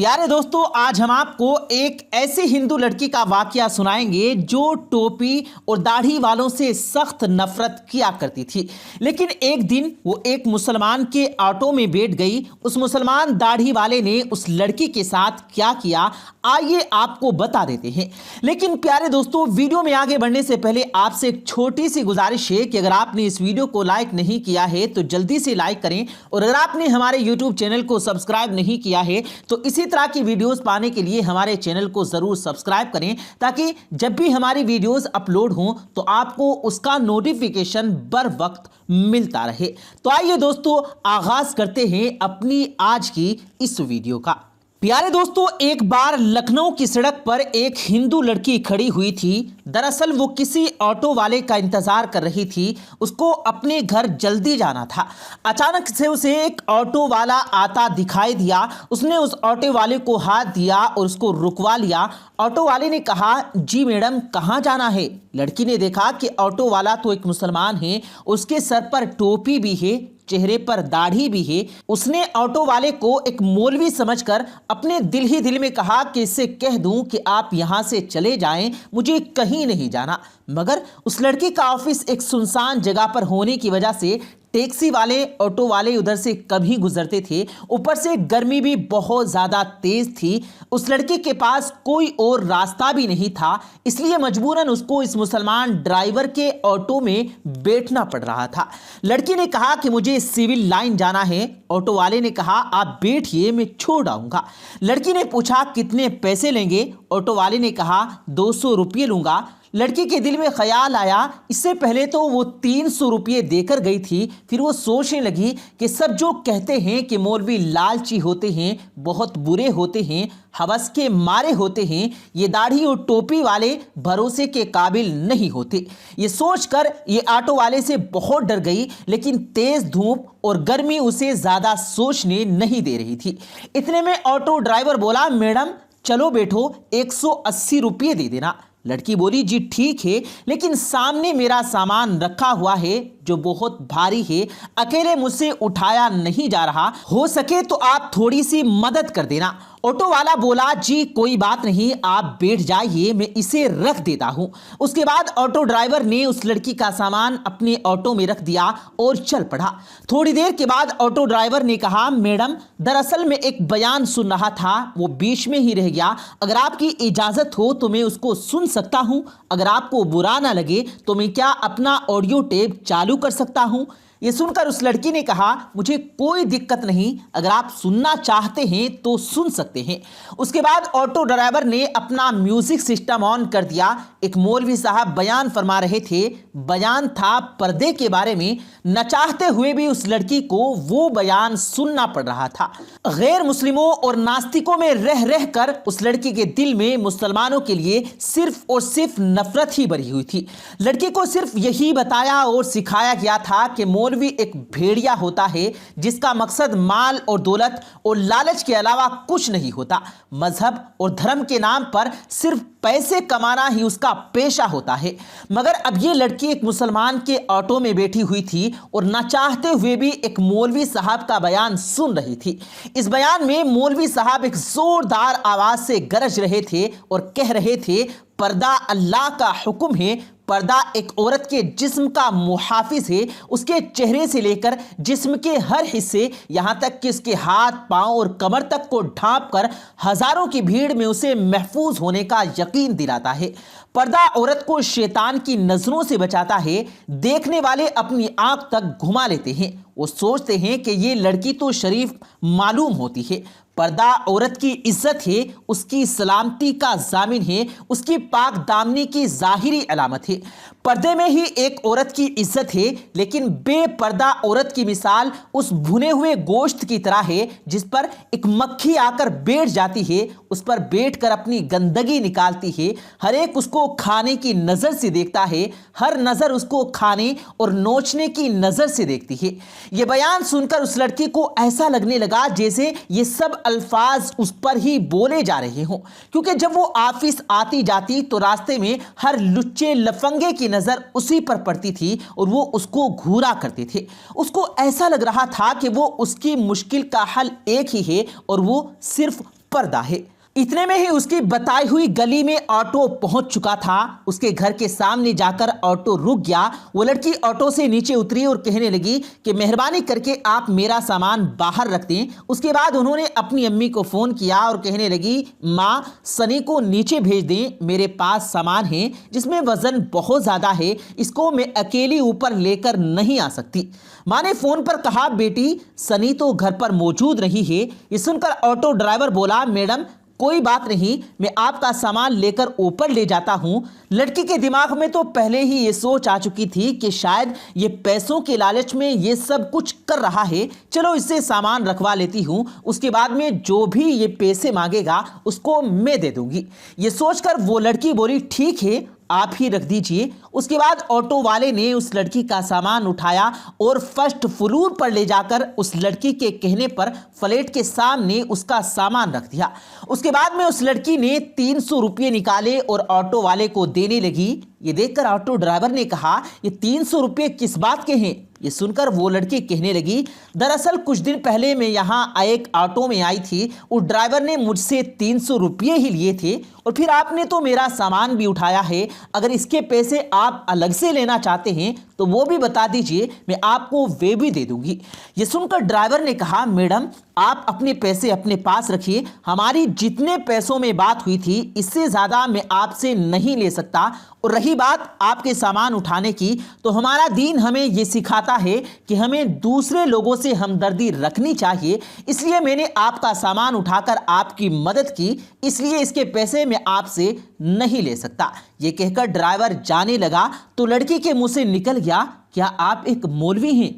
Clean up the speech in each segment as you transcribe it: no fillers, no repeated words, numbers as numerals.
प्यारे दोस्तों, आज हम आपको एक ऐसी हिंदू लड़की का वाकया सुनाएंगे जो टोपी और दाढ़ी वालों से सख्त नफरत किया करती थी। लेकिन एक दिन वो एक मुसलमान के ऑटो में बैठ गई। उस मुसलमान दाढ़ी वाले ने उस लड़की के साथ क्या किया, आइए आपको बता देते हैं। लेकिन प्यारे दोस्तों, वीडियो में आगे बढ़ने से पहले आपसे एक छोटी सी गुजारिश है कि अगर आपने इस वीडियो को लाइक नहीं किया है तो जल्दी से लाइक करें, और अगर आपने हमारे यूट्यूब चैनल को सब्सक्राइब नहीं किया है तो इसी तरह की वीडियोस पाने के लिए हमारे चैनल को जरूर सब्सक्राइब करें, ताकि जब भी हमारी वीडियोस अपलोड हों तो आपको उसका नोटिफिकेशन बर वक्त मिलता रहे। तो आइए दोस्तों, आगाज करते हैं अपनी आज की इस वीडियो का। प्यारे दोस्तों, एक बार लखनऊ की सड़क पर एक हिंदू लड़की खड़ी हुई थी। दरअसल वो किसी ऑटो वाले का इंतजार कर रही थी। उसको अपने घर जल्दी जाना था। अचानक से उसे एक ऑटो वाला आता दिखाई दिया। उसने उस ऑटो वाले को हाथ दिया और उसको रुकवा लिया। ऑटो वाले ने कहा, जी मैडम, कहाँ जाना है? लड़की ने देखा कि ऑटो वाला तो एक मुसलमान है, उसके सर पर टोपी भी है, चेहरे पर दाढ़ी भी है। उसने ऑटो वाले को एक मौलवी समझकर अपने दिल ही दिल में कहा कि इससे कह दूं कि आप यहां से चले जाएं, मुझे कहीं नहीं जाना। मगर उस लड़की का ऑफिस एक सुनसान जगह पर होने की वजह से टैक्सी वाले, ऑटो वाले उधर से कभी गुजरते थे। ऊपर से गर्मी भी बहुत ज़्यादा तेज़ थी। उस लड़के के पास कोई और रास्ता भी नहीं था, इसलिए मजबूरन उसको इस मुसलमान ड्राइवर के ऑटो में बैठना पड़ रहा था। लड़की ने कहा कि मुझे सिविल लाइन जाना है। ऑटो वाले ने कहा, आप बैठिए, मैं छोड़ आऊँगा। लड़की ने पूछा, कितने पैसे लेंगे? ऑटो वाले ने कहा, 200 रुपये लूँगा। लड़की के दिल में ख्याल आया, इससे पहले तो वो 300 रुपये देकर गई थी। फिर वो सोचने लगी कि सब जो कहते हैं कि मौलवी लालची होते हैं, बहुत बुरे होते हैं, हवस के मारे होते हैं, ये दाढ़ी और टोपी वाले भरोसे के काबिल नहीं होते। ये सोचकर ये ऑटो वाले से बहुत डर गई। लेकिन तेज धूप और गर्मी उसे ज़्यादा सोचने नहीं दे रही थी। इतने में ऑटो ड्राइवर बोला, मैडम चलो बैठो, 180 रुपये दे देना। लड़की बोली, जी ठीक है, लेकिन सामने मेरा सामान रखा हुआ है जो बहुत भारी है, अकेले मुझसे उठाया नहीं जा रहा, हो सके तो आप थोड़ी सी मदद कर देना। ऑटो वाला बोला, जी कोई बात नहीं, आप बैठ जाइए, मैं इसे रख देता हूं। उसके बाद ऑटो ड्राइवर ने उस लड़की का सामान अपने ऑटो में रख दिया और चल पड़ा। थोड़ी देर के बाद ऑटो ड्राइवर ने कहा, मैडम दरअसल मैं एक बयान सुन रहा था, वो बीच में ही रह गया। अगर आपकी इजाजत हो तो मैं उसको सुन सकता हूं। अगर आपको बुरा ना लगे तो मैं क्या अपना ऑडियो टेप चालू कर सकता हूं? ये सुनकर उस लड़की ने कहा, मुझे कोई दिक्कत नहीं, अगर आप सुनना चाहते हैं तो सुन सकते हैं। उसके बाद ऑटो ड्राइवर ने अपना म्यूजिक सिस्टम ऑन कर दिया। एक मौलवी साहब बयान फरमा रहे थे। बयान था पर्दे के बारे में। न चाहते हुए भी उस लड़की को वो बयान सुनना पड़ रहा था। गैर मुस्लिमों और नास्तिकों में रह रह कर उस लड़की के दिल में मुसलमानों के लिए सिर्फ और सिर्फ नफरत ही भरी हुई थी। लड़की को सिर्फ यही बताया और सिखाया गया था कि मौलवी एक भेड़िया होता है जिसका मकसद माल और दौलत और लालच के अलावा कुछ नहीं होता। मजहब और धर्म के नाम पर सिर्फ पैसे कमाना ही उसका पेशा होता है। मगर अब ये लड़की एक मुसलमान के ऑटो में बैठी हुई थी और न चाहते हुए भी एक मौलवी साहब का बयान सुन रही थी। इस बयान में मौलवी साहब एक जोरदार आवाज से गरज रहे थे और कह रहे थे, पर्दा अल्लाह का हुक्म है। पर्दा एक औरत के जिस्म का मुहाफिज है। उसके चेहरे से लेकर जिस्म के हर हिस्से, यहाँ तक कि उसके हाथ, पांव और कमर तक को ढांप कर हजारों की भीड़ में उसे महफूज होने का यकीन दिलाता है। पर्दा औरत को शैतान की नजरों से बचाता है। देखने वाले अपनी आंख तक घुमा लेते हैं। वो सोचते हैं कि ये लड़की तो शरीफ मालूम होती है। पर्दा औरत की इज्जत है, उसकी सलामती का जामिन है, उसकी पाक दामनी की जाहिरी अलामत है। पर्दे में ही एक औरत की इज्जत है, लेकिन बेपर्दा औरत की मिसाल उस भुने हुए गोश्त की तरह है जिस पर एक मक्खी आकर बैठ जाती है, उस पर बैठकर अपनी गंदगी निकालती है। हर एक उसको खाने की नजर से देखता है, हर नजर उसको खाने और नोचने की नजर से देखती है। यह बयान सुनकर उस लड़की को ऐसा लगने लगा जैसे ये सब अल्फाज उस पर ही बोले जा रहे हों, क्योंकि जब वो ऑफिस आती जाती तो रास्ते में हर लुच्चे लफंगे की नजर उसी पर पड़ती थी और वो उसको घूरा करते थे। उसको ऐसा लग रहा था कि वो उसकी मुश्किल का हल एक ही है और वो सिर्फ पर्दा है। इतने में ही उसकी बताई हुई गली में ऑटो पहुंच चुका था। उसके घर के सामने जाकर ऑटो रुक गया। वो लड़की ऑटो से नीचे उतरी और कहने लगी कि मेहरबानी करके आप मेरा सामान बाहर रख दें। उसके बाद उन्होंने अपनी अम्मी को फ़ोन किया और कहने लगी, माँ सनी को नीचे भेज दें, मेरे पास सामान है जिसमें वज़न बहुत ज़्यादा है, इसको मैं अकेली ऊपर लेकर नहीं आ सकती। माँ ने फ़ोन पर कहा, बेटी सनी तो घर पर मौजूद नहीं है। ये सुनकर ऑटो ड्राइवर बोला, मैडम कोई बात नहीं, मैं आपका सामान लेकर ऊपर ले जाता हूं। लड़की के दिमाग में तो पहले ही ये सोच आ चुकी थी कि शायद ये पैसों के लालच में ये सब कुछ कर रहा है, चलो इससे सामान रखवा लेती हूं, उसके बाद में जो भी ये पैसे मांगेगा उसको मैं दे दूंगी। ये सोचकर वो लड़की बोली, ठीक है आप ही रख दीजिए। उसके बाद ऑटो वाले ने उस लड़की का सामान उठाया और फर्स्ट फ्लोर पर ले जाकर उस लड़की के कहने पर फ्लैट के सामने उसका सामान रख दिया। उसके बाद में उस लड़की ने 300 रुपये निकाले और ऑटो वाले को देने लगी। ये देखकर ऑटो ड्राइवर ने कहा, ये 300 रुपये किस बात के हैं? ये सुनकर वो लड़की कहने लगी, दरअसल कुछ दिन पहले मैं यहाँ एक ऑटो में आई थी, उस ड्राइवर ने मुझसे 300 रुपये ही लिए थे और फिर आपने तो मेरा सामान भी उठाया है। अगर इसके पैसे आप अलग से लेना चाहते हैं तो वो भी बता दीजिए, मैं आपको वे भी दे दूंगी। ये सुनकर ड्राइवर ने कहा, मैडम आप अपने पैसे अपने पास रखिए, हमारी जितने पैसों में बात हुई थी इससे ज़्यादा मैं आपसे नहीं ले सकता। और रही बात आपके सामान उठाने की, तो हमारा दीन हमें ये सिखाता है कि हमें दूसरे लोगों से हमदर्दी रखनी चाहिए, इसलिए मैंने आपका सामान उठाकर आपकी मदद की, इसलिए इसके पैसे मैं आपसे नहीं ले सकता। ये कहकर ड्राइवर जाने लगा तो लड़की के मुंह से निकल गया, क्या आप एक मौलवी हैं?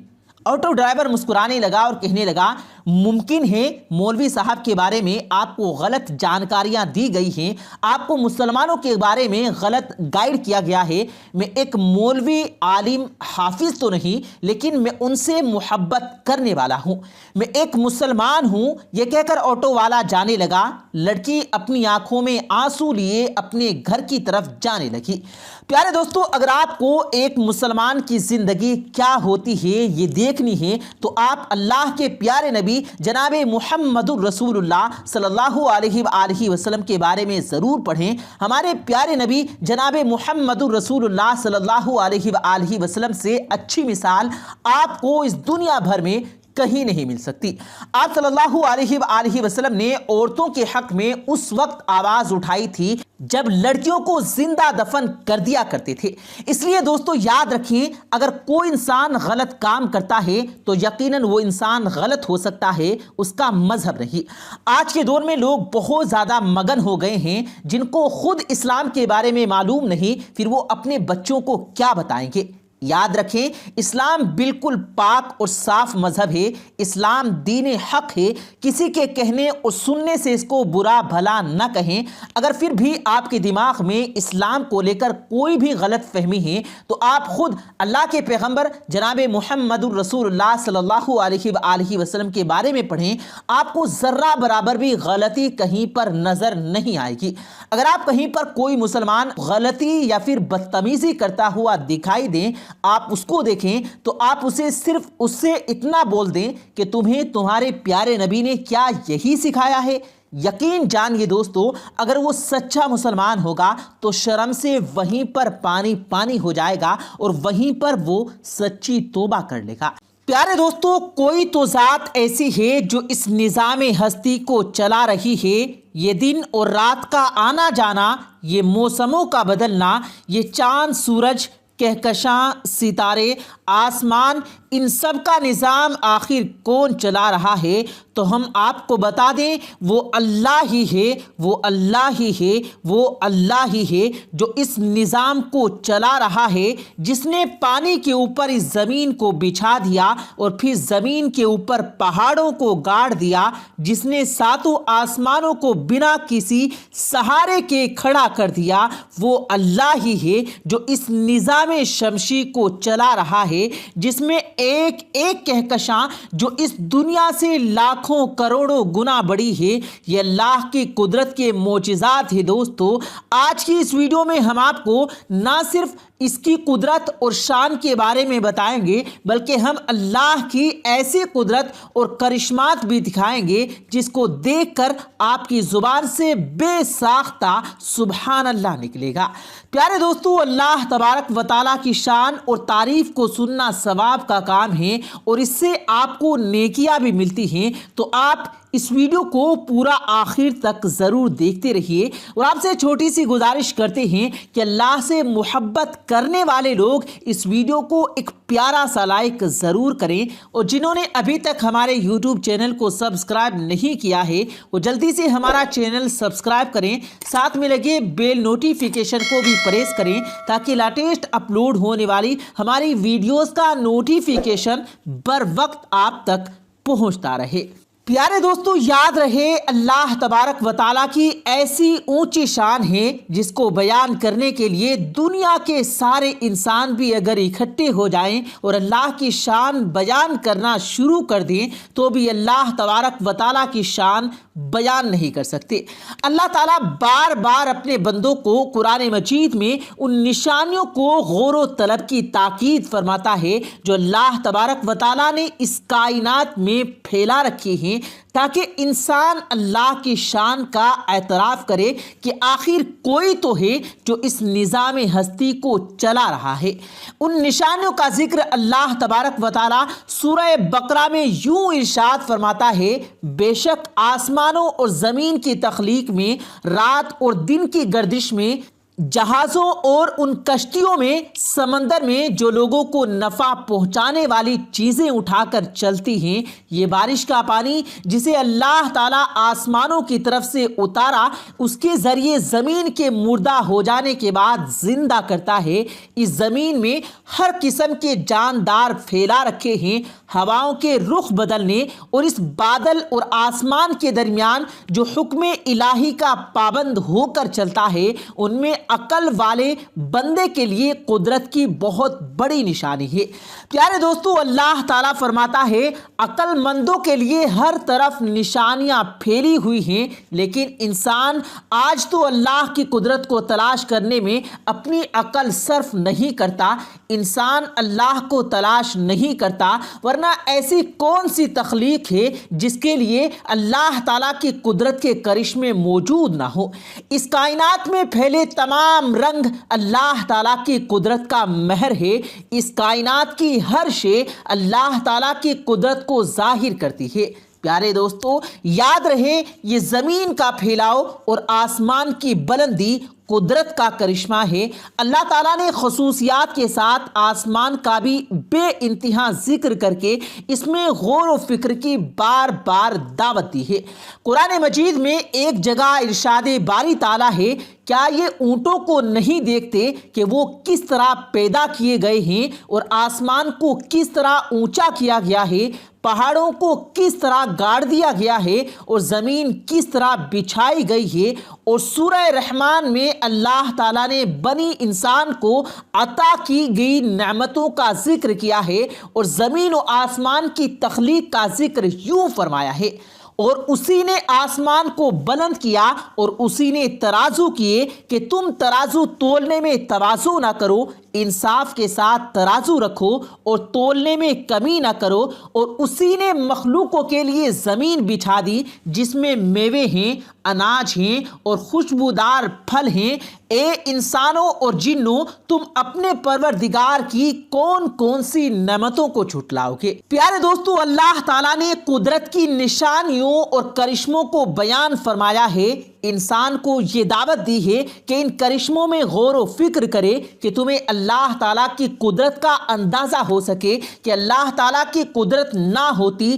ऑटो ड्राइवर मुस्कुराने लगा और कहने लगा, मुमकिन है मौलवी साहब के बारे में आपको गलत जानकारियां दी गई हैं, आपको मुसलमानों के बारे में गलत गाइड किया गया है। मैं एक मौलवी आलिम हाफिज तो नहीं, लेकिन मैं उनसे मोहब्बत करने वाला हूं, मैं एक मुसलमान हूं। यह कहकर ऑटो वाला जाने लगा। लड़की अपनी आंखों में आंसू लिए अपने घर की तरफ जाने लगी। प्यारे दोस्तों, अगर आपको एक मुसलमान की जिंदगी क्या होती है ये देखनी है तो आप अल्लाह के प्यारे नबी जनाबे मुहम्मदुर रसूलुल्लाह सल्लल्लाहु अलैहि वसल्लम के बारे में ज़रूर पढ़ें। हमारे प्यारे नबी जनाबे मुहम्मदुर रसूलुल्लाह सल्लल्लाहु अलैहि वसल्लम से अच्छी मिसाल आपको इस दुनिया भर में कहीं नहीं मिल सकती। आप सल्लल्लाहु अलैहि वसल्लम ने औरतों के हक में उस वक्त आवाज उठाई थी जब लड़कियों को जिंदा दफन कर दिया करते थे। इसलिए दोस्तों याद रखें, अगर कोई इंसान गलत काम करता है तो यकीनन वो इंसान गलत हो सकता है, उसका मजहब नहीं। आज के दौर में लोग बहुत ज्यादा मगन हो गए हैं, जिनको खुद इस्लाम के बारे में मालूम नहीं, फिर वो अपने बच्चों को क्या बताएंगे। याद रखें, इस्लाम बिल्कुल पाक और साफ मजहब है। इस्लाम दीन हक है, किसी के कहने और सुनने से इसको बुरा भला न कहें। अगर फिर भी आपके दिमाग में इस्लाम को लेकर कोई भी गलत फहमी है तो आप खुद अल्लाह के पैगंबर जनाबे मुहम्मदुर रसूलुल्लाह सल्लल्लाहु अलैहि वसल्लम के बारे में पढ़ें, आपको ज़र्रा बराबर भी गलती कहीं पर नज़र नहीं आएगी। अगर आप कहीं पर कोई मुसलमान गलती या फिर बदतमीज़ी करता हुआ दिखाई दें, आप उसको देखें तो आप उसे सिर्फ उससे इतना बोल दें कि तुम्हें तुम्हारे प्यारे नबी ने क्या यही सिखाया है। यकीन जानिए दोस्तों, अगर वो सच्चा मुसलमान होगा तो शर्म से वहीं पर पानी पानी हो जाएगा और वहीं पर वो सच्ची तौबा कर लेगा। प्यारे दोस्तों, कोई तो ज़ात ऐसी है जो इस निज़ाम हस्ती को चला रही है। ये दिन और रात का आना जाना, ये मौसमों का बदलना, ये चांद सूरज कहकशां सितारे आसमान, इन सब का निज़ाम आखिर कौन चला रहा है? तो हम आपको बता दें, वो अल्लाह ही है, वो अल्लाह ही है, वो अल्लाह ही है जो इस निज़ाम को चला रहा है, जिसने पानी के ऊपर इस ज़मीन को बिछा दिया और फिर ज़मीन के ऊपर पहाड़ों को गाड़ दिया, जिसने सातों आसमानों को बिना किसी सहारे के खड़ा कर दिया। वो अल्लाह ही है जो इस निज़ाम शमशी को चला रहा है, जिसमें एक एक कहकशां जो इस दुनिया से लाखों करोड़ों गुना बड़ी है। ये अल्लाह की कुदरत के मोजिज़ात है। दोस्तों, आज की इस वीडियो में हम आपको ना सिर्फ اس کی قدرت اور شان کے بارے میں بتائیں گے، بلکہ ہم اللہ کی ایسی قدرت اور کرشمات بھی دکھائیں گے جس کو دیکھ کر آپ کی زبان سے بے ساختہ سبحان اللہ نکلے گا۔ پیارے دوستو، اللہ تبارک و تعالیٰ کی شان اور تعریف کو سننا ثواب کا کام ہے اور اس سے آپ کو نیکیاں بھی ملتی ہیں، تو آپ اس ویڈیو کو پورا آخر تک ضرور دیکھتے رہیے۔ اور آپ سے چھوٹی سی گزارش کرتے ہیں کہ اللہ سے محبت کرنے والے لوگ اس ویڈیو کو ایک پیارا سا لائک ضرور کریں، اور جنہوں نے ابھی تک ہمارے یوٹیوب چینل کو سبسکرائب نہیں کیا ہے وہ جلدی سے ہمارا چینل سبسکرائب کریں، ساتھ میں لگے بیل نوٹیفیکیشن کو بھی پریس کریں تاکہ لیٹسٹ اپلوڈ ہونے والی ہماری ویڈیوز کا نوٹیفیکیشن بر وقت آپ تک پہنچتا رہے۔ پیارے دوستو، یاد رہے اللہ تبارک و تعالیٰ کی ایسی اونچی شان ہے جس کو بیان کرنے کے لیے دنیا کے سارے انسان بھی اگر اکٹھے ہو جائیں اور اللہ کی شان بیان کرنا شروع کر دیں تو بھی اللہ تبارک و تعالیٰ کی شان بیان نہیں کر سکتے۔ اللہ تعالیٰ بار بار اپنے بندوں کو قرآن مجید میں ان نشانیوں کو غور و طلب کی تاکید فرماتا ہے جو اللہ تبارک و تعالیٰ نے اس کائنات میں پھیلا رکھی ہیں، تاکہ انسان اللہ کی شان کا اعتراف کرے کہ آخر کوئی تو ہے جو اس نظام ہستی کو چلا رہا ہے۔ ان نشانیوں کا ذکر اللہ تبارک و تعالیٰ سورہ بقرہ میں یوں ارشاد فرماتا ہے، بے شک آسمانوں اور زمین کی تخلیق میں، رات اور دن کی گردش میں، جہازوں اور ان کشتیوں میں، سمندر میں جو لوگوں کو نفع پہنچانے والی چیزیں اٹھا کر چلتی ہیں، یہ بارش کا پانی جسے اللہ تعالیٰ آسمانوں کی طرف سے اتارا اس کے ذریعے زمین کے مردہ ہو جانے کے بعد زندہ کرتا ہے، اس زمین میں ہر قسم کے جاندار پھیلا رکھے ہیں، ہواؤں کے رخ بدلنے اور اس بادل اور آسمان کے درمیان جو حکم الہی کا پابند ہو کر چلتا ہے، ان میں عقل والے بندے کے لیے قدرت کی بہت بڑی نشانی ہے۔ پیارے دوستو، اللہ تعالیٰ فرماتا ہے عقل مندوں کے لیے ہر طرف نشانیاں پھیلی ہوئی ہیں، لیکن انسان آج تو اللہ کی قدرت کو تلاش کرنے میں اپنی عقل صرف نہیں کرتا، انسان اللہ کو تلاش نہیں کرتا، ورنہ ایسی کون سی تخلیق ہے جس کے لیے اللہ تعالیٰ کی قدرت کے کرشمے موجود نہ ہو۔ اس کائنات میں پھیلے تمام رنگ اللہ تعالیٰ کی قدرت کا مہر ہے، اس کائنات کی ہر شے اللہ تعالیٰ کی قدرت کو ظاہر کرتی ہے۔ پیارے دوستو، یاد رہے یہ زمین کا پھیلاؤ اور آسمان کی بلندی قدرت کا کرشمہ ہے۔ اللہ تعالیٰ نے خصوصیات کے ساتھ آسمان کا بھی بے انتہا ذکر کر کے اس میں غور و فکر کی بار بار دعوت دی ہے۔ قرآن مجید میں ایک جگہ ارشاد باری تعالیٰ ہے، کیا یہ اونٹوں کو نہیں دیکھتے کہ وہ کس طرح پیدا کیے گئے ہیں اور آسمان کو کس طرح اونچا کیا گیا ہے، پہاڑوں کو کس طرح گاڑ دیا گیا ہے اور زمین کس طرح بچھائی گئی ہے۔ اور سورہ رحمان میں اللہ تعالیٰ نے بنی انسان کو عطا کی گئی نعمتوں کا ذکر کیا ہے اور زمین و آسمان کی تخلیق کا ذکر یوں فرمایا ہے، اور اسی نے آسمان کو بلند کیا اور اسی نے ترازو کیے کہ تم ترازو تولنے میں تواضع نہ کرو، انصاف کے ساتھ ترازو رکھو اور تولنے میں کمی نہ کرو۔ اور اسی نے مخلوقوں کے لیے زمین بچھا دی جس میں میوے ہیں، اناج ہیں اور خوشبودار پھل ہیں۔ اے انسانوں اور جنوں، تم اپنے پروردگار کی کون کون سی نعمتوں کو جھٹلاؤ گے؟ پیارے دوستو، اللہ تعالیٰ نے قدرت کی نشانیوں اور کرشموں کو بیان فرمایا ہے، انسان کو یہ دعوت دی ہے کہ ان کرشموں میں غور و فکر کرے کہ تمہیں اللہ تعالیٰ کی قدرت کا اندازہ ہو سکے کہ اللہ تعالیٰ کی قدرت نہ ہوتی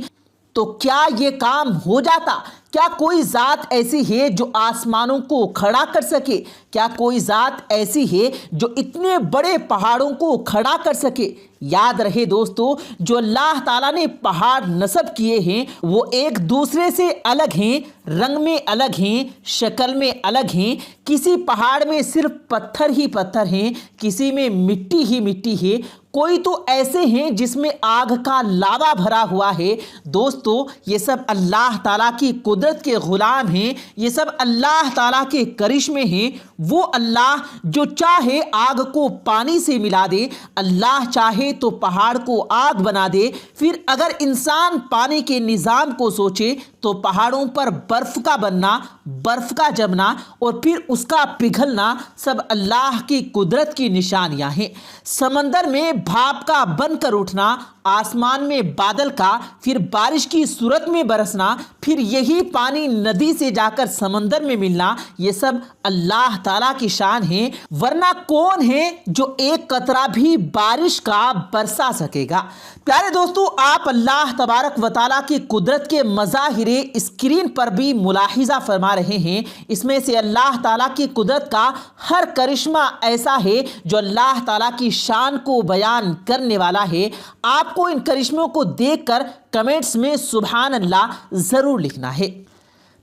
تو کیا یہ کام ہو جاتا؟ کیا کوئی ذات ایسی ہے جو آسمانوں کو کھڑا کر سکے؟ کیا کوئی ذات ایسی ہے جو اتنے بڑے پہاڑوں کو کھڑا کر سکے؟ याद रहे दोस्तों, जो अल्लाह ताला ने पहाड़ नस्ब किए हैं वो एक दूसरे से अलग हैं, रंग में अलग हैं, शक्ल में अलग हैं। किसी पहाड़ में सिर्फ पत्थर ही पत्थर हैं, किसी में मिट्टी ही मिट्टी है, कोई तो ऐसे हैं जिसमें आग का लावा भरा हुआ है। दोस्तों, ये सब अल्लाह ताला की कुदरत के गुलाम हैं, ये सब अल्लाह ताला के करिश्मे हैं। वो अल्लाह जो चाहे आग को पानी से मिला दे, अल्लाह चाहे तो पहाड़ को आग बना दे। फिर अगर इंसान पानी के निज़ाम को सोचे तो पहाड़ों पर बर्फ़ का बनना, बर्फ़ का जमना और फिर उसका पिघलना सब अल्लाह की कुदरत की निशानियां हैं। समंदर में भाप का बनकर उठना, आसमान में बादल का, फिर बारिश की सूरत में बरसना, फिर यही पानी नदी से जाकर समंदर में मिलना, ये सब अल्लाह ताला की शान है। वरना कौन है जो एक कतरा भी बारिश का बरसा सकेगा। प्यारे दोस्तों, आप अल्लाह तबारक व तआला की कुदरत के मज़ाहिरे स्क्रीन पर भी मुलाहिजा फरमा रहे हैं। इसमें से अल्लाह ताला की कुदरत का हर करिश्मा ऐसा है जो अल्लाह ताला की शान को बयान करने वाला है। आपको इन करिश्मों को देखकर कमेंट्स में सुभान अल्लाह ज़रूर लिखना है।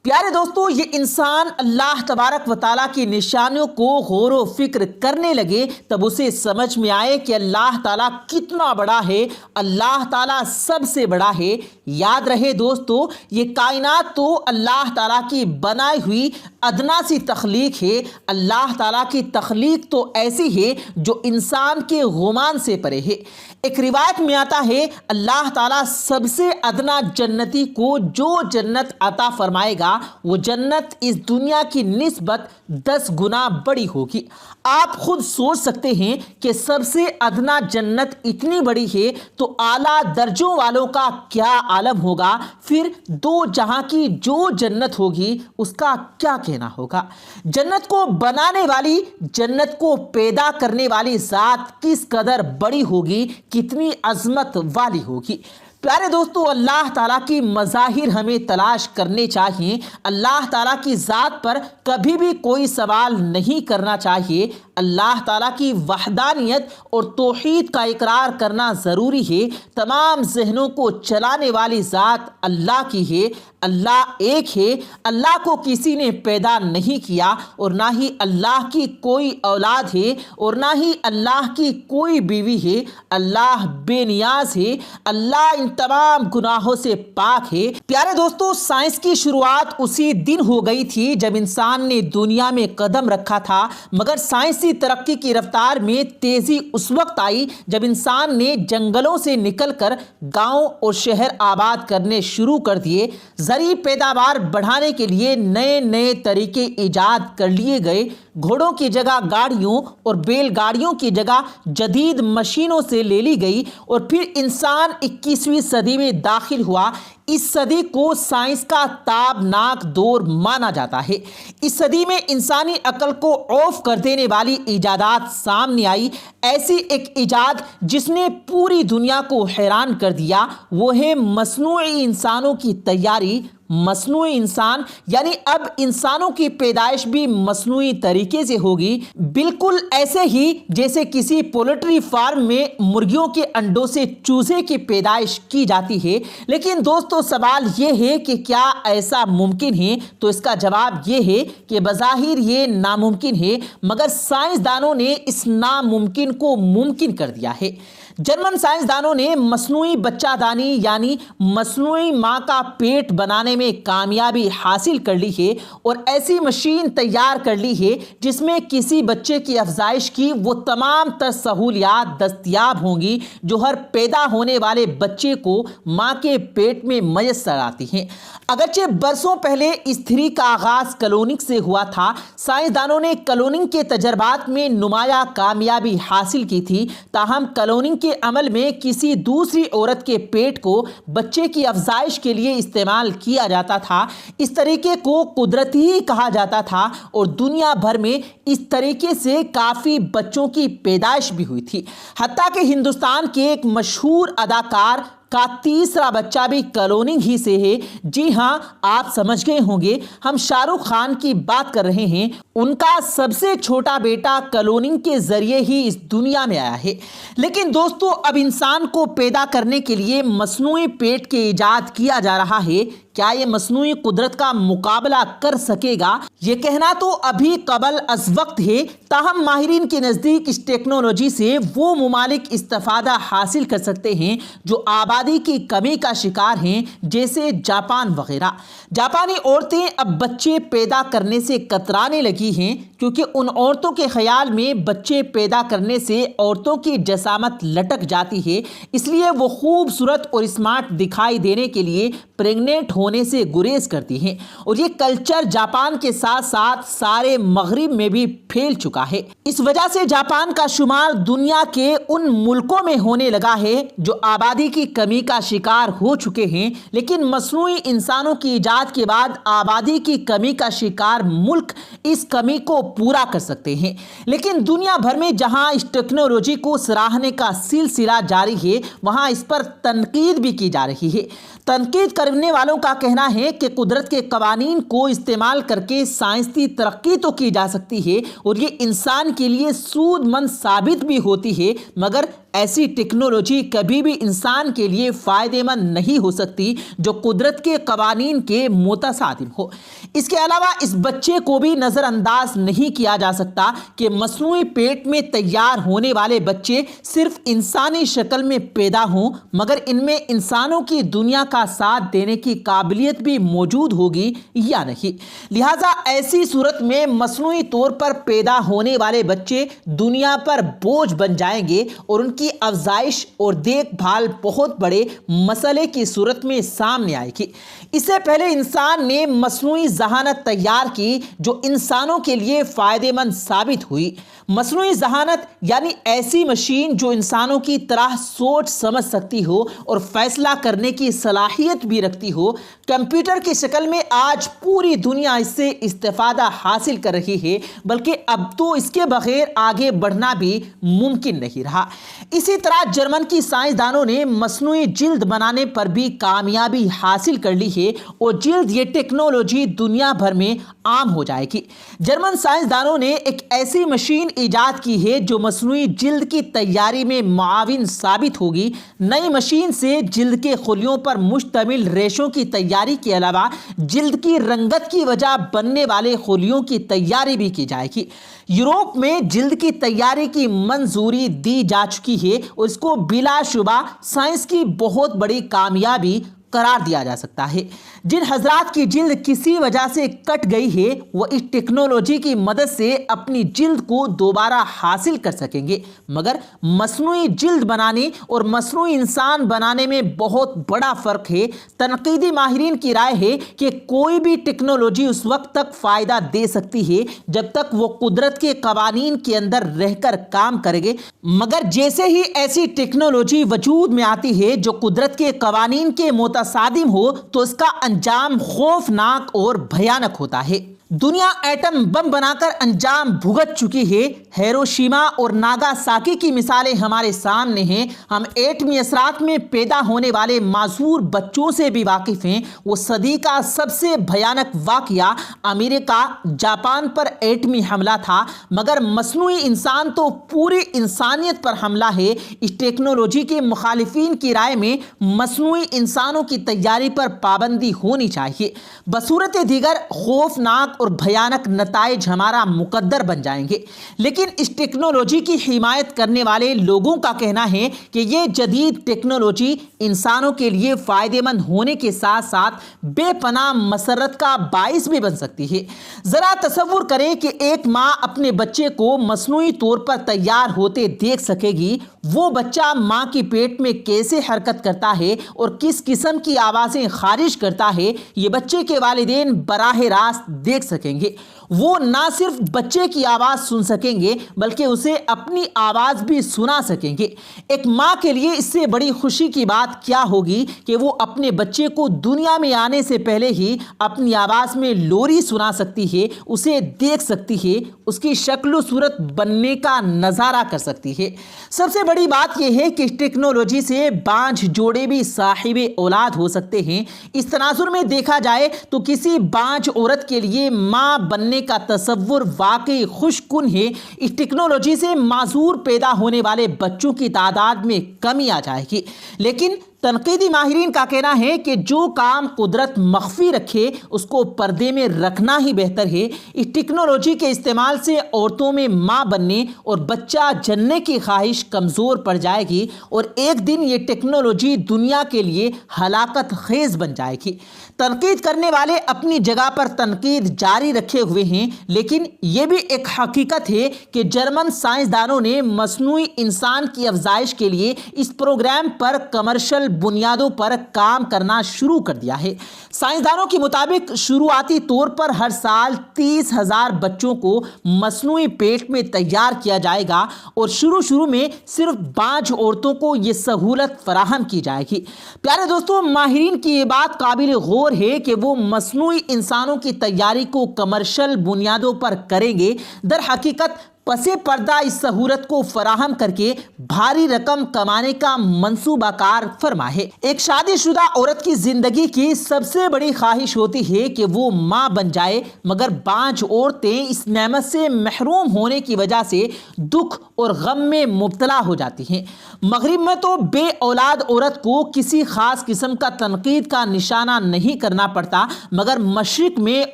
प्यारे दोस्तों, ये इंसान अल्लाह तबारक व तआला की निशानियों को गौर व फिक्र करने लगे तब उसे समझ में आए कि अल्लाह ताला कितना बड़ा है, अल्लाह ताला सबसे बड़ा है। याद रहे दोस्तों, ये कायनात तो अल्लाह ताला की बनाई हुई अदना सी तख्लीक है। अल्लाह ताला की तख्लीक तो ऐसी है जो इंसान के गुमान से परे है। एक रिवायत में आता है, अल्लाह ताला सबसे अदना जन्नती को जो जन्नत अता फरमाएगा वो जन्नत इस दुनिया की निस्बत 10 गुना बड़ी होगी। आप खुद सोच सकते हैं कि सबसे अदना जन्नत इतनी बड़ी है तो आला दर्जों वालों का क्या आलम होगा। फिर दो जहां की जो जन्नत होगी उसका क्या कहना होगा। जन्नत को बनाने वाली, जन्नत को पैदा करने वाली ज़ात किस कदर बड़ी होगी, कितनी अजमत वाली होगी। प्यारे दोस्तों, अल्लाह ताला की मज़ाहिर हमें तलाश करने चाहिए। अल्लाह ताला की ज़ात पर कभी भी कोई सवाल नहीं करना चाहिए। अल्लाह ताला की वहदानियत और तौहीद का इकरार करना ज़रूरी है। तमाम ज़हनों को चलाने वाली ज़ात अल्लाह की है। अल्लाह एक है, अल्लाह को किसी ने पैदा नहीं किया और ना ही अल्लाह की कोई औलाद है और ना ही अल्लाह की कोई बीवी है। अल्लाह बेनियाज है, अल्लाह इन तमाम गुनाहों से पाक है। प्यारे दोस्तों, साइंस की शुरुआत उसी दिन हो गई थी जब इंसान ने दुनिया में कदम रखा था, मगर साइंसी तरक्की की रफ्तार में तेज़ी उस वक्त आई जब इंसान ने जंगलों से निकलकर गाँव और शहर आबाद करने शुरू कर दिए। ज़री पैदावार बढ़ाने के लिए नए नए तरीके ईजाद कर लिए गए। घोड़ों की जगह गाड़ियों और बैलगाड़ियों की जगह जदीद मशीनों से ले ली गई और फिर इंसान 21वीं सदी में दाखिल हुआ। इस सदी को साइंस का ताबनाक दौर माना जाता है। इस सदी में इंसानी अकल को ऑफ कर देने वाली इजादात सामने आई। ऐसी एक इजाद जिसने पूरी दुनिया को हैरान कर दिया वो है मसनूई इंसानों की तैयारी। मसनूई इंसान यानी अब इंसानों की पैदाइश भी मसनूई तरीके से होगी, बिल्कुल ऐसे ही जैसे किसी पोल्ट्री फार्म में मुर्गियों के अंडों से चूजे की पैदाइश की जाती है। लेकिन दोस्तों, सवाल ये है कि क्या ऐसा मुमकिन है? तो इसका जवाब ये है कि बज़ाहिर ये नामुमकिन है, मगर साइंसदानों ने इस नामुमकिन को मुमकिन कर दिया है। जर्मन साइंसदानों ने मसनूई बच्चादानी यानी मसनूई माँ का पेट बनाने में कामयाबी हासिल कर ली है और ऐसी मशीन तैयार कर ली है जिसमें किसी बच्चे की अफजाइश की वो तमाम तर सहूलियात दस्तयाब होंगी जो हर पैदा होने वाले बच्चे को माँ के पेट में मयस्सर आती हैं। अगरचे बरसों पहले स्त्री का आगाज क्लोनिंग से हुआ था, साइंसदानों ने क्लोनिंग के तजर्बात में नुमाया कामयाबी हासिल की थी। ताहम क्लोनिंग के अमल में किसी दूसरी औरत के पेट को बच्चे की अफजाइश के लिए इस्तेमाल किया जाता था। इस तरीके को कुदरती ही कहा जाता था और दुनिया भर में इस तरीके से काफ़ी बच्चों की पैदाइश भी हुई थी। हत्ता कि हिंदुस्तान के एक मशहूर अदाकार کا تیسرا بچہ بھی کلوننگ ہی سے ہے۔ جی ہاں، آپ سمجھ گئے ہوں گے، ہم شاہ رخ خان کی بات کر رہے ہیں۔ ان کا سب سے چھوٹا بیٹا کلوننگ کے ذریعے ہی اس دنیا میں آیا ہے۔ لیکن دوستو، اب انسان کو پیدا کرنے کے لیے مصنوعی پیٹ کے ایجاد کیا جا رہا ہے۔ کیا یہ مصنوعی قدرت کا مقابلہ کر سکے گا؟ یہ کہنا تو ابھی قبل از وقت ہے، تاہم ماہرین کے نزدیک اس ٹیکنالوجی سے وہ ممالک استفادہ حاصل کر سکتے ہیں جو آبادی کی کمی کا شکار ہیں، جیسے جاپان وغیرہ۔ جاپانی عورتیں اب بچے پیدا کرنے سے کترانے لگی ہیں، کیونکہ ان عورتوں کے خیال میں بچے پیدا کرنے سے عورتوں کی جسامت لٹک جاتی ہے، اس لیے وہ خوبصورت اور اسمارٹ دکھائی دینے کے لیے پریگننٹ ہونے سے گریز کرتی ہیں، اور یہ کلچر جاپان کے ساتھ ساتھ سارے مغرب میں بھی پھیل چکا ہے۔ اس وجہ سے جاپان کا شمار دنیا کے ان ملکوں میں ہونے لگا ہے جو آبادی کی کمی کا شکار ہو چکے ہیں، لیکن مصنوعی انسانوں کی ایجاد کے بعد آبادی کی کمی کا شکار ملک اس کمی کو پورا کر سکتے ہیں۔ لیکن دنیا بھر میں جہاں اس ٹیکنالوجی کو سراہنے کا سلسلہ جاری ہے، وہاں اس پر تنقید بھی کی جا رہی ہے۔ تنقید کرنے والوں کا کہنا ہے کہ قدرت کے قوانین کو استعمال کر کے سائنسی ترقی تو کی جا سکتی ہے اور یہ انسان کے لیے سود مند ثابت بھی ہوتی ہے، مگر ایسی ٹیکنالوجی کبھی بھی انسان کے لیے فائدہ مند نہیں ہو سکتی جو قدرت کے قوانین کے متصادم ہو۔ اس کے علاوہ اس بچے کو بھی نظر انداز نہیں کیا جا سکتا کہ مصنوعی پیٹ میں تیار ہونے والے بچے صرف انسانی شکل میں پیدا ہوں، مگر ان میں انسانوں کی دنیا کا ساتھ دینے کی قابلیت بھی موجود ہوگی یا نہیں۔ لہٰذا ایسی صورت میں مصنوعی طور پر پیدا ہونے والے بچے دنیا پر بوجھ بن جائیں گے اور ان کی افزائش اور دیکھ بھال بہت بڑے مسئلے کی صورت میں سامنے آئے گی۔ اس سے پہلے انسان نے مصنوعی ذہانت تیار کی جو انسانوں کے لیے فائدہ مند ثابت ہوئی۔ مصنوعی ذہانت یعنی ایسی مشین جو انسانوں کی طرح سوچ سمجھ سکتی ہو اور فیصلہ کرنے کی صلاحیت بھی رکھتی ہو۔ کمپیوٹر کی شکل میں آج پوری دنیا اس سے استفادہ حاصل کر رہی ہے، بلکہ اب تو اس کے بغیر آگے بڑھنا بھی ممکن نہیں رہا۔ اسی طرح جرمن کی سائنسدانوں نے مصنوعی جلد بنانے پر بھی کامیابی حاصل کر لی ہے اور جلد یہ ٹیکنالوجی دنیا بھر میں عام ہو جائے گی۔ جرمن سائنسدانوں نے ایک ایسی مشین ایجاد کی ہے جو مصنوعی جلد کی تیاری میں معاون ثابت ہوگی۔ نئی مشین سے جلد کے خلیوں پر مشتمل ریشوں کی تیاری کے علاوہ جلد کی رنگت کی وجہ بننے والے خلیوں کی تیاری بھی کی جائے گی۔ یورپ میں جلد کی تیاری کی منظوری دی جا چکی ہے اور اس کو بلا شبہ سائنس کی بہت بڑی کامیابی قرار دیا جا سکتا ہے۔ جن حضرات کی جلد کسی وجہ سے کٹ گئی ہے وہ اس ٹیکنالوجی کی مدد سے اپنی جلد کو دوبارہ حاصل کر سکیں گے، مگر مصنوعی جلد بنانے اور مصنوعی انسان بنانے میں بہت بڑا فرق ہے۔ تنقیدی ماہرین کی رائے ہے کہ کوئی بھی ٹیکنالوجی اس وقت تک فائدہ دے سکتی ہے جب تک وہ قدرت کے قوانین کے اندر رہ کر کام کرے گے، مگر جیسے ہی ایسی ٹیکنالوجی وجود میں آتی ہے جو قدرت کے قوانین کے متصادم ہو تو اس کا انجام خوفناک اور بھیانک ہوتا ہے۔ دنیا ایٹم بم بنا کر انجام بھگت چکی ہے۔ ہیروشیما اور ناگاساکی کی مثالیں ہمارے سامنے ہیں۔ ہم ایٹمی اثرات میں پیدا ہونے والے معذور بچوں سے بھی واقف ہیں۔ وہ صدی کا سب سے بھیانک واقعہ امریکہ جاپان پر ایٹمی حملہ تھا، مگر مصنوعی انسان تو پوری انسانیت پر حملہ ہے۔ اس ٹیکنالوجی کے مخالفین کی رائے میں مصنوعی انسانوں کی تیاری پر پابندی ہونی چاہیے، بصورت دیگر خوفناک اور بھیانک نتائج ہمارا مقدر بن جائیں گے۔ لیکن اس ٹیکنالوجی کی حمایت کرنے والے لوگوں کا کہنا ہے کہ یہ جدید ٹیکنالوجی انسانوں کے لیے فائدہ مند ہونے کے ساتھ ساتھ بے پناہ مسرت کا باعث بھی بن سکتی ہے۔ ذرا تصور کریں کہ ایک ماں اپنے بچے کو مصنوعی طور پر تیار ہوتے دیکھ سکے گی۔ وہ بچہ ماں کی پیٹ میں کیسے حرکت کرتا ہے اور کس قسم کی آوازیں خارج کرتا ہے، یہ بچے کے والدین براہ راست دیکھ سکیں گے۔ وہ نہ صرف بچے کی آواز سن سکیں گے بلکہ اسے اپنی آواز بھی سنا سکیں گے۔ ایک ماں کے لیے اس سے بڑی خوشی کی بات کیا ہوگی کہ وہ اپنے بچے کو دنیا میں آنے سے پہلے ہی اپنی آواز میں لوری سنا سکتی ہے، اسے دیکھ سکتی ہے، اس کی شکل و صورت بننے کا نظارہ کر سکتی ہے۔ سب سے बड़ी बात यह है कि इस टेक्नोलॉजी से बांझ जोड़े भी साहिब औलाद हो सकते हैं। इस तनाजुर में देखा जाए तो किसी बांझ औरत के लिए मां बनने का तसव्वुर वाकई खुशकुन है। इस टेक्नोलॉजी से माजूर पैदा होने वाले बच्चों की तादाद में कमी आ जाएगी। लेकिन तनकीदी माहिरीन का कहना है कि जो काम कुदरत मख्फी रखे उसको पर्दे में रखना ही बेहतर है। इस टेक्नोलॉजी के इस्तेमाल से औरतों में मां बनने और बच्चा जनने की ख्वाहिश कमज़ोर पड़ जाएगी और एक दिन ये टेक्नोलॉजी दुनिया के लिए हलाकत खेज बन जाएगी। तनकीद करने वाले अपनी जगह पर तनकीद जारी रखे हुए हैं, लेकिन ये भी एक हकीकत है कि जर्मन साइंसदानों ने मसनूई इंसान की अफजाइश के लिए इस प्रोग्राम पर कमर्शियल बुनियादों पर काम करना शुरू कर दिया है। साइंसदानों के मुताबिक शुरुआती तौर पर हर साल 30,000 बच्चों को मसनूई पेट में तैयार किया जाएगा और शुरू में सिर्फ बांझ औरतों को ये सहूलत फराहम की जाएगी। प्यारे दोस्तों, माहिरीन की ये बात काबिल गौर है कि वो मसनूई इंसानों की तैयारी को कमर्शियल बुनियादों पर करेंगे। दर हकीकत पसे पर्दा इस सहूलत को फराहम करके भारी रकम कमाने का मंसूबाकार फरमा है। एक शादीशुदा औरत की जिंदगी की सबसे बड़ी ख्वाहिश होती है कि वो मां बन जाए, मगर बांझ औरतें इस नेमत से महरूम होने की वजह से दुख और गम में मुब्तला हो जाती हैं। मगरिब में तो बे औलाद औरत को किसी खास किस्म का तनकीद का निशाना नहीं करना पड़ता, मगर मशरिक में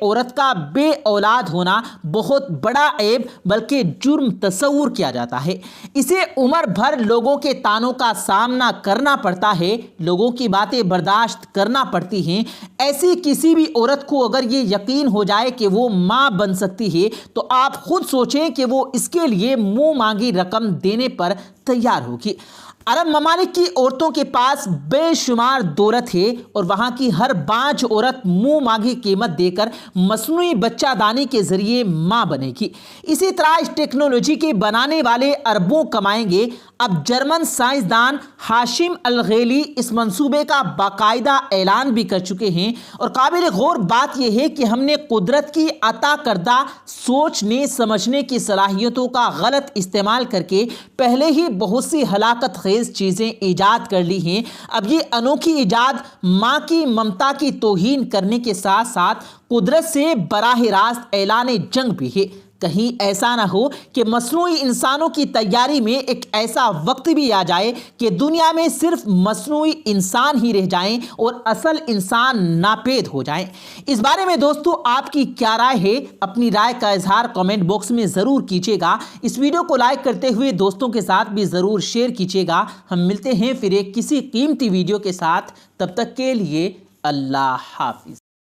औरत का बे औलाद होना बहुत बड़ा ऐब बल्कि जुर्म तस्वुर किया जाता है। इसे उम्र भर लोगों के तानों का सामना करना पड़ता है, लोगों की बातें बर्दाश्त करना पड़ती हैं। ऐसी किसी भी औरत को अगर ये यकीन हो जाए कि वो मां बन सकती है तो आप खुद सोचें कि वो इसके लिए मुंह मांगी रकम देने पर तैयार होगी। अरब ममालिक की औरतों के पास बेशुमार दौलत है और वहाँ की हर बांझ औरत मुंह मांगी कीमत देकर मसनूई बच्चादानी के जरिए मां बनेगी। इसी तरह इस टेक्नोलॉजी के बनाने वाले अरबों कमाएंगे। अब जर्मन साइंसदान हाशिम अल-गैली इस मंसूबे का बाकायदा ऐलान भी कर चुके हैं और काबिल गौर बात यह है कि हमने कुदरत की अता करदा सोचने समझने की सलाहियतों का गलत इस्तेमाल करके पहले ही बहुत सी हलाकत खेज चीज़ें ईजाद कर ली हैं। अब ये अनोखी ईजाद माँ की ममता की तौहीन करने के साथ साथ कुदरत से बराह रास्त ऐलान जंग भी है। कहीं ऐसा ना हो कि मसनूई इंसानों की तैयारी में एक ऐसा वक्त भी आ जाए कि दुनिया में सिर्फ मसनूई इंसान ही रह जाएं और असल इंसान नापेद हो जाएं। इस बारे में दोस्तों आपकी क्या राय है? अपनी राय का इजहार कमेंट बॉक्स में ज़रूर कीजिएगा। इस वीडियो को लाइक करते हुए दोस्तों के साथ भी ज़रूर शेयर कीजिएगा। हम मिलते हैं फिर एक किसी कीमती वीडियो के साथ, तब तक के लिए अल्लाह हाफिज़।